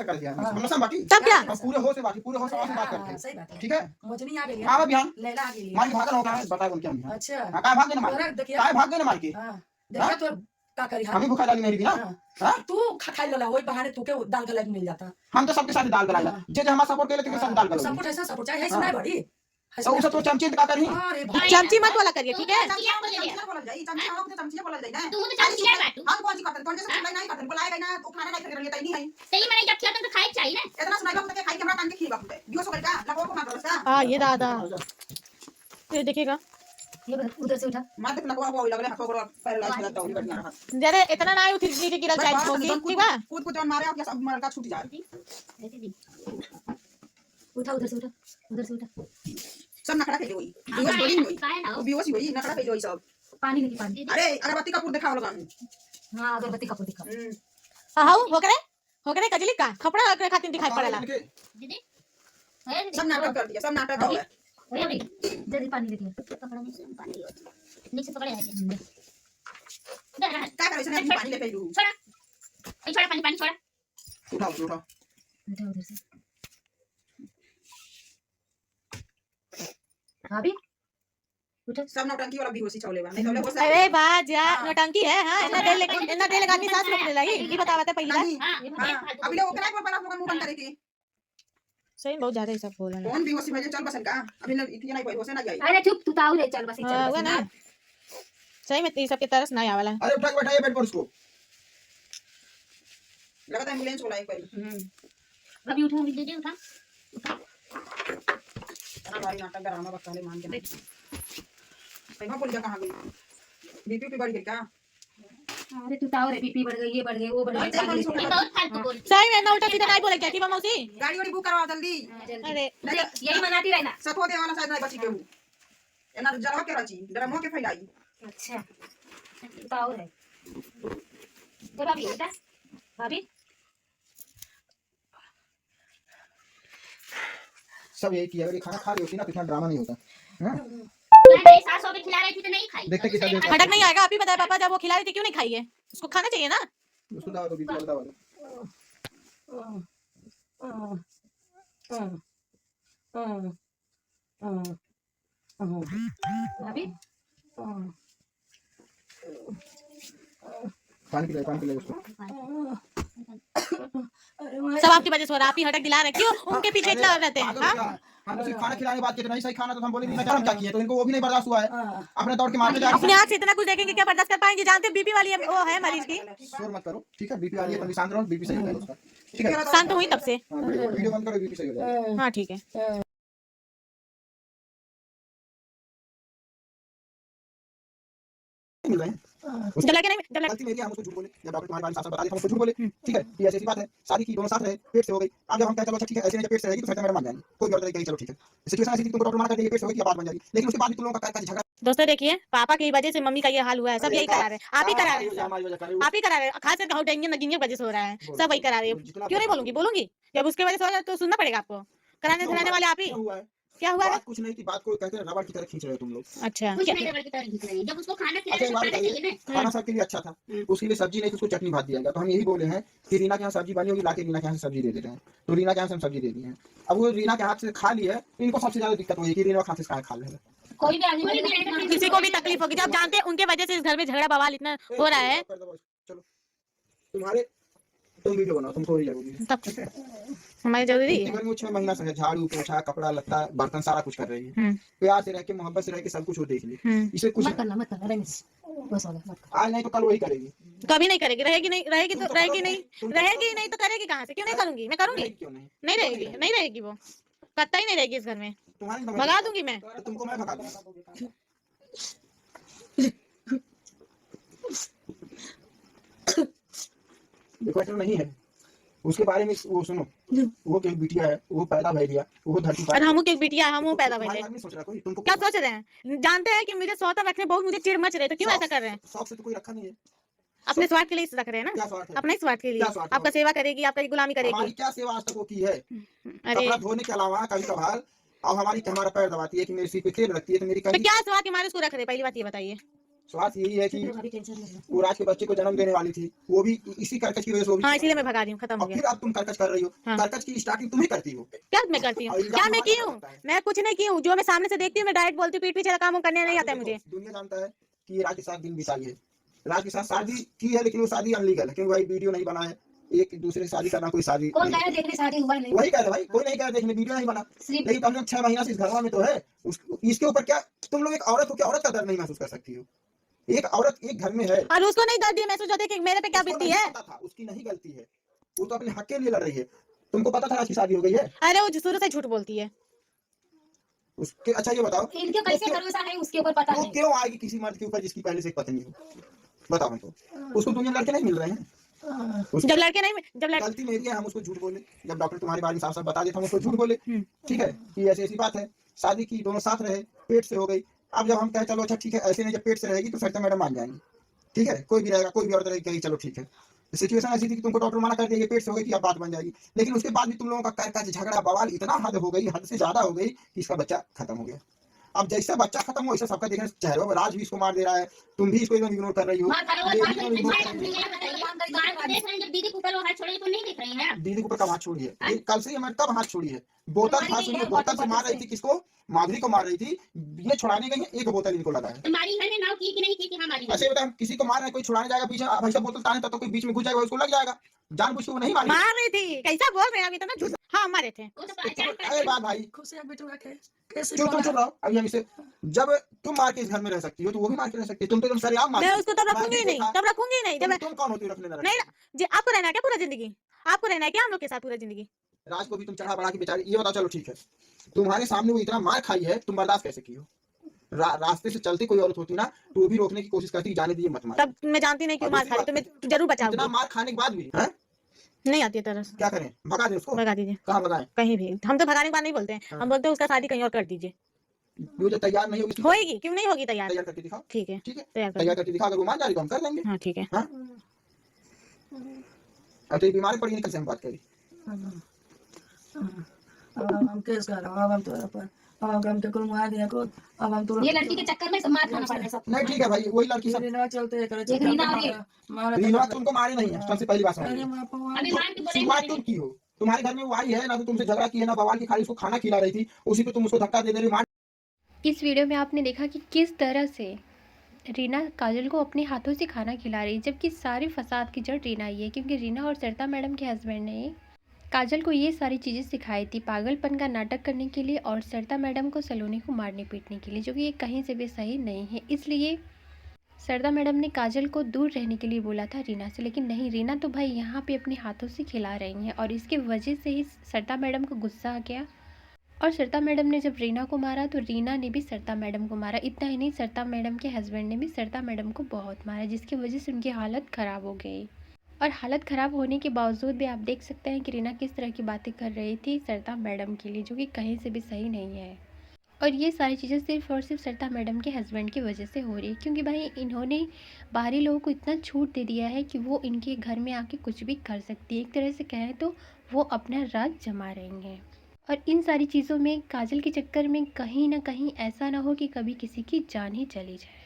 कर दिया हमेशा बाकी तब क्या हम पूरे होश से बाकी पूरे होश से बात करते हैं। सही बात है। ठीक है मोचनी आ गई है, हां बिहान लैला आ गई है। मारी भागन होगा बता कौन क्या बिहान अच्छा हां काय भाग गए ना मार देखिए काय भाग गए ना मार के हां देखिए तो का करी हमें भूखा डाली मेरी भी ना हां तू खा लो वही बहाने तू के दाल गला मिल जाता। हम तो सबके साथ दाल गलाया जे जे हमारा सपोर्ट करे लेकिन सब दाल गलाया सपोर्ट ऐसा सपोर्ट चाहिए ऐसा नहीं बड़ी तो उसे तो चमचे का करी अरे भाई चमची मत वाला करिए ठीक है चमचिया बोल जाई चमचिया हो तो चमचिया बोल जाई ना तुम तो चमचिया बाटू हम कौन सी करते कौन जैसे सुनाई नहीं करते बुलाएगा ना तो खाना नहीं खरीद लेता ही नहीं है तेरी मैंने जब किया तो खाए चाहिए ना इतना सुनाई बाप के खाई के हमरा कान के खीवा बाप दियो सो का लगो को मार रहा हां ये दादा ये देखिएगा ये उधर से उठा मार दे लगवा वो लगले हाथ को पैर लाल चला तो बढ़िया रहा जरा इतना ना उठ नीचे गिरा जाए होगी ठीक है कूद को जौन मारे आप सब मर का छूट जाए उठा उधर से उठा सब नखरा के होई बेहोश बड़ी होई वो बेहोश होई नखरा के होई सब पानी नहीं पानी अरे अगरबत्ती कपूर दिखाओ लोगन हां अगरबत्ती कपूर दिखा हां हो करे कजली का खपड़ा रख खातिर दिखाई पड़ला दीदी सब नाटक कर दिया सब नाटक हो गया अरे जल्दी पानी लेके पकड़ा नहीं पानी नीचे पकड़े है क्या करे इसने पानी ले पेलू छोड़ा पानी छोड़ा उठाओ उठा उधर से अभी उठा सब नौटंकी वाला बेहोशी चौले बा नहीं तो ले अरे बाजा नौटंकी है हां इतना देर लगानी सांस रोकने लगी ये बतावते पहले नहीं अभी ले ओकरा को बना लोग मुंह बंद करे के सही बहुत ज्यादा सब बोल रहे हैं कौन बेहोशी भाई चल बसन का अभी ले इतनी नहीं बेहोश ना गई अरे चुप तू ताऊ रे चल बस हां वो ना सही में ये सब के तरस नहीं आवाला अरे उठा के बैठाइए बेड पर उसको लगातार एम्बुलेंस बुलाई पड़ी अभी उठा दीदी उठा भाई नाटक ड्रामा बकाले मान के पैसा बोल जा कहां गई बीपी पे बढ़ गई क्या अरे तू ताऊ रे बीपी बढ़ गई ये बढ़ गई वो बढ़ गई बहुत फालतू बोल सही में ना उल्टा सीधा नहीं बोले क्या थी मौसी गाड़ी वाड़ी बुक करवाओ जल्दी अरे यही मनाती रहना सतो दे वाला शायद नहीं बची केहू एना जरा के रची ड्रामो के फैलाई अच्छा ताऊ रे तो भाभी बेटा भाभी सब यही किया अगर ये खाना खा रही होती ना तो इतना ड्रामा नहीं होता हैं मेरी सास अभी खिला रही थी तो नहीं खाई देखते कितना देर फटक नहीं आएगा आप ही बताए पापा जब वो खिला रही थी क्यों नहीं खाई है उसको खाना चाहिए ना उसको दवा दो बीपी वाला दवा दो भाभी पानी पिलाए उसको सब आपकी वजह से हो रहा है आप ही हटक दिला रहे क्यों उनके पीछे इतना रहते हैं हाँ हम तो सिर्फ खाना खिलाने की बात की नहीं सही खाना तो हम बोले नहीं हम क्या किए तो इनको वो भी नहीं बर्दाश्त हुआ है अपने दौड़ के मारते जा अपने आँख से इतना कुछ देखेंगे क्या बर्दाश्त कर पाएंगे जानते हैं बीपी वाली वो है मरीज की शोर मत करो ठीक है बीपी वाली है तो शांत रहो बीपी सही हो जाएगा उसका ठीक है शांत हुई तब से वीडियो बंद करो बीपी सही हो जाएगा हाँ ठीक है मिल रहे हैं जला के नहीं जला गलती मेरी है हम उसको झूठ बोले या डॉक्टर तुम्हारे बारे में बता दिया हम उसको झूठ बोले ठीक है ये ऐसी बात है शादी की दोनों साथ रहे पेट से हो गई अब जब हम कहते चलो अच्छा ठीक है ऐसे नहीं जब पेट से रहेगी तो फिर मेरा मान जाएंगे कोई और तरीके चलो ठीक है सिचुएशन ऐसी थी तुमको डॉक्टर मना कर दिया पेट से होगी क्या बात बन जाएगी लेकिन उसके बाद भी तुम लोगों का झगड़ा दोस्तों देखिए पापा की वजह से मम्मी का ये हाल हुआ है सब यही करा रहे हैं आप ही करा रहे हैं आप ही करा रहे हैं खास करके हाउटेंगे नगिंगे की वजह से हो रहा है सब वही करा रहे हैं क्यों नहीं बोलूंगी जब उसके वजह से हो रहा है तो सुनना पड़ेगा आपको कराने धराने वाले आप ही क्या हुआ बात कुछ नहीं थी बात को कहते हैं रबड़ की तरह खींच रहे हो तुम लोग अच्छा कुछ नहीं रबड़ की तरह खींच रही है जब उसको खाना खिलाना तो खाना चाहिए ना खाना सबके लिए अच्छा था उसके लिए सब्जी नहीं तो उसको चटनी भात दिया गया तो हम यही बोले हैं कि रीना के यहाँ सब्जी बनी होगी लाके रीना के यहाँ से सब्जी दे देते हैं तो रीना के यहाँ से हम सब्जी दे दी है अब वो रीना के हाथ से खा ली है इनको सबसे ज्यादा दिक्कत हुई कि रीना हाथ से खा ले कोई भी आदमी किसी को भी तकलीफ होगी जब जानते हैं उनके वजह से इस घर में झगड़ा बवाल इतना हो रहा है चलो तुम्हारे तुम वीडियो बनाओ तुमको ही जरूरी तब हमारी जरूरी है घर में 6 महीना से झाड़ू पोछा कपड़ा लत्ता बर्तन सारा कुछ कर रही है प्यार से रह के मोहब्बत से रह के सब कुछ वो देख ली इसे कुछ मत करना रमेश बस हो गया आज नहीं तो कल वही करेगी कभी नहीं करेगी रहेगी नहीं तो करेगी कहाँ से क्यों नहीं करूंगी मैं करूंगी क्यों नहीं नहीं रहेगी वो कत्ता ही नहीं रहेगी इस घर में तुम्हारी भगा दूंगी मैं तुमको मैं भगा दूंगा देखो ऐसा नहीं है उसके बारे में वो सुनो वो एक बिटिया है वो पैदा भई दिया वो धरती पर हम के बिटिया हम पैदा भइले नहीं सोच रहा कोई तुमको क्या सोच रहे हैं जानते हैं कि मुझे सौतन रखने बहुत मुझे चिढ़ मच रही है तो क्यों ऐसा कर रहे हैं शौक से तो कोई रखा नहीं है अपने स्वार्थ के लिए रख रहे हैं ना क्या स्वार्थ है अपने स्वार्थ के लिए क्या स्वार्थ है? आपका सेवा करेगी आपका गुलामी हमारी करेगी क्या सेवा आज तक वो की है अरे कपड़ा धोने के अलावा कभी कभार और हमारी हमारा पैर दबाती है कि मेरे सिर पे तेल रखती है तो मेरी तो कहीं क्या स्वार्थ हमारे उसको रख रहे हैं पहली बात ये बताइए स्वार्थ यही है कि भाभी टेंशन में है। वो राज के बच्चे को जन्म देने वाली थी, वो भी इसी कर्कश की वजह से वो भी हाँ इसलिए मैं भगा रही हूँ, खत्म हो और गया। फिर अब तुम कर्कश कर रही हो। हाँ। कर्कश की स्टार्टिंग तुम ही करती हो। क्या मैं करती हूँ, और इल्जाम क्या मैं तुम्हारे की हूँ? ऊपर लगता है। मैं कुछ नहीं की हूँ, जो मैं सामने से देखती हूँ मैं डायरेक्ट बोलती हूँ, पीठ पीछे का काम करने नहीं आता है मुझे। दुनिया जानता है कि ये राज के साथ दिन बिताई है, राज के साथ शादी की है, लेकिन वो शादी अनलीगल है, क्योंकि भाई वीडियो नहीं बना है। एक दूसरे से शादी करना कोई शादी कौन नहीं। गया देखने, शादी हुआ नहीं। वही कह रहे भाई, कोई नहीं कह रहा देखने, वीडियो नहीं बना, सिर्फ लेकिन कम से कम 6 महीना से इस घर में तो है। इसके ऊपर क्या तुम लोग एक औरत हो, क्या औरत का दर्द नहीं महसूस कर सकती हो? एक औरत एक घर में है, और उसको नहीं दर्द महसूस होती कि मेरे पे क्या उसको बीतती नहीं है। पता था, उसकी नहीं गलती है, वो तो अपने हक के लिए लड़ रही है। तुमको पता था आज की शादी हो गई है अरे वो शुरू से झूठ बोलती है। उसके? अच्छा ये बताओ, इनके कैसे भरोसा है उसके ऊपर पता वो नहीं। क्यों आएगी किसी मर्द के ऊपर जिसकी पहले से एक पत्नी हो? बताओ हमको। उसको दुनिया लड़के नहीं मिल रहे हैं। जब लड़के नहीं, जब लड़के गलती मेरी है, हम उसको झूठ बोले। जब डॉक्टर तुम्हारे बारे में साफ साफ बता देता, हम उसको झूठ बोले, ठीक है कि ऐसी ऐसी बात है, शादी की, दोनों साथ रहे, पेट से हो गई। अब जब हम कहे चलो अच्छा ठीक है, ऐसे नहीं, जब पेट से रहेगी तो सरिता मैडम मान जाएंगी, ठीक है, कोई भी रहेगा, कोई भी औरत रहेगी, कहेगी चलो ठीक है। सिचुएशन ऐसी थी कि तुमको डॉक्टर मना कर दिया, ये पेट से हो गई कि अब बात बन जाएगी, लेकिन उसके बाद भी तुम लोगों का कर झगड़ा बवाल इतना हद हो गई, हद से ज्यादा हो गई कि इसका बच्चा खत्म हो गया। अब जैसे बच्चा खत्म हो, वैसे सबका देखने चेहरे पर राज भी इसको मार दे रहा है, तुम भी इसको एकदम इग्नोर कर रही हो। मार खाने वाला ये मार भी एकदम इग्नोर कर रही हो। देख रहे हैं, जब दीदी को ऊपर वो हाथ छोड़े तो नहीं देख रही हैं। दीदी के ऊपर कब हाथ छोड़ी है? ये कल से हमारे कब हाथ छोड़ी है? बोतल था, सुनिए, बोतल से मार रही थी, किसको? माधुरी को मार रही थी। ये छुड़ाने गई है, एक बोतल इनको लगा है। तुम्हारी है ना की कि नहीं की कि हमारी है? ऐसे बता, किसी को मार रहा है, कोई छुड़ाने जाएगा पीछे, भाई साहब बोतल ताने तो कोई बीच में घुस जाएगा, उसको लग जाएगा। जानबूझ के वो नहीं मारी। मार रही थी, कैसा बोल रहे हैं आप इतना झूठ? हाँ मारे थे। वो तो पहचान कर अरे बात भाई, चुप रहो। अभी हम इसे, जब तुम मार के इस घर में रह सकती हो तो वो भी मार के रह सकती है। तुम तो एकदम सरेआम मार। मैं उसको तब रखूंगी ही नहीं, तब रखूंगी ही नहीं जब तुम कौन होती हो रखने नहीं। जी आपको रहना है क्या पूरा जिंदगी? आपको रहना है क्या हम लोग के साथ पूरा जिंदगी? राज को भी तुम चढ़ा बढ़ा के बेचारी, ये बताओ, चलो ठीक है, तुम्हारे सामने वो इतना मार खाई है, तुम बर्दाश्त कैसे की हो? रास्ते से चलती कोई औरत होती ना तो वो भी रोकने की कोशिश करती, जाने दीजिए मत मार। तब मैं जानती नहीं क्यों मार खा रही, तो मैं जरूर इतना बचाऊंगी। मार खाने के बाद भी हैं? नहीं आती है तरह से। क्या करें, भगा दें उसको? भगा दीजिए कहाँ भगाएं? कहीं भी। हम तो भगाने की बात नहीं बोलते हैं, हम बोलते हैं उसका शादी कहीं और कर दीजिए। वो जो तैयार नहीं होगी, होएगी, क्यों नहीं होगी तैयार? तैयार करके दिखाओ, ठीक है, ठीक है, तैयार कर। तैयार करके दिखा, अगर वो मान जा रही तो हम कर देंगे। हाँ ठीक है। हाँ? अब तो ये बीमार पड़ी नहीं, कल से हम बात करी। हम केस कर रहे हैं, अब हम तो पर अब हम तो मार दिया को, अब हम तो ये लड़की के चक्कर में सब मार खाना पड़ रहा है सब। नहीं ठीक है भाई, वही लड़की सब ना चलते करे एक रीना आ रही है। रीना तुमको मारे नहीं है, सबसे पहली बात समझ अभी लो। मार के बोले शुरुआत तुम की हो, तुम्हारे घर में वो आई है ना, तो तुमसे झगड़ा की है ना, बवाल की, खाली उसको खाना खिला रही थी, उसी पे तुम उसको धक्का दे रही हो, मार। इस वीडियो में आपने देखा कि किस तरह से रीना काजल को अपने हाथों से खाना खिला रही है, जबकि सारे फसाद की जड़ रीना ही है, क्योंकि रीना और सरिता मैडम के हस्बैंड ने काजल को ये सारी चीज़ें सिखाई थी पागलपन का नाटक करने के लिए और सरिता मैडम को सलोनी को मारने पीटने के लिए, जो कि ये कहीं से भी सही नहीं है। इसलिए सरिता मैडम ने काजल को दूर रहने के लिए बोला था रीना से, लेकिन नहीं, रीना तो भाई यहाँ पे अपने हाथों से खिला रही हैं और इसके वजह से ही सरिता मैडम को गुस्सा आ गया और सरिता मैडम ने जब रीना को मारा तो रीना ने भी सरिता मैडम को मारा। इतना ही नहीं, सरिता मैडम के हस्बैंड ने भी सरिता मैडम को बहुत मारा, जिसकी वजह से उनकी हालत ख़राब हो गई। और हालत ख़राब होने के बावजूद भी आप देख सकते हैं कि रीना किस तरह की बातें कर रही थी सरिता मैडम के लिए, जो कि कहीं से भी सही नहीं है। और ये सारी चीज़ें सिर्फ और सिर्फ सरिता मैडम के हस्बैंड की वजह से हो रही है, क्योंकि भाई इन्होंने बाहरी लोगों को इतना छूट दे दिया है कि वो इनके घर में आके कुछ भी कर सकती है। एक तरह से कहें तो वो अपना राज जमा रही हैं। और इन सारी चीज़ों में काजल के चक्कर में कहीं ना कहीं ऐसा ना हो कि कभी किसी की जान ही चली जाए।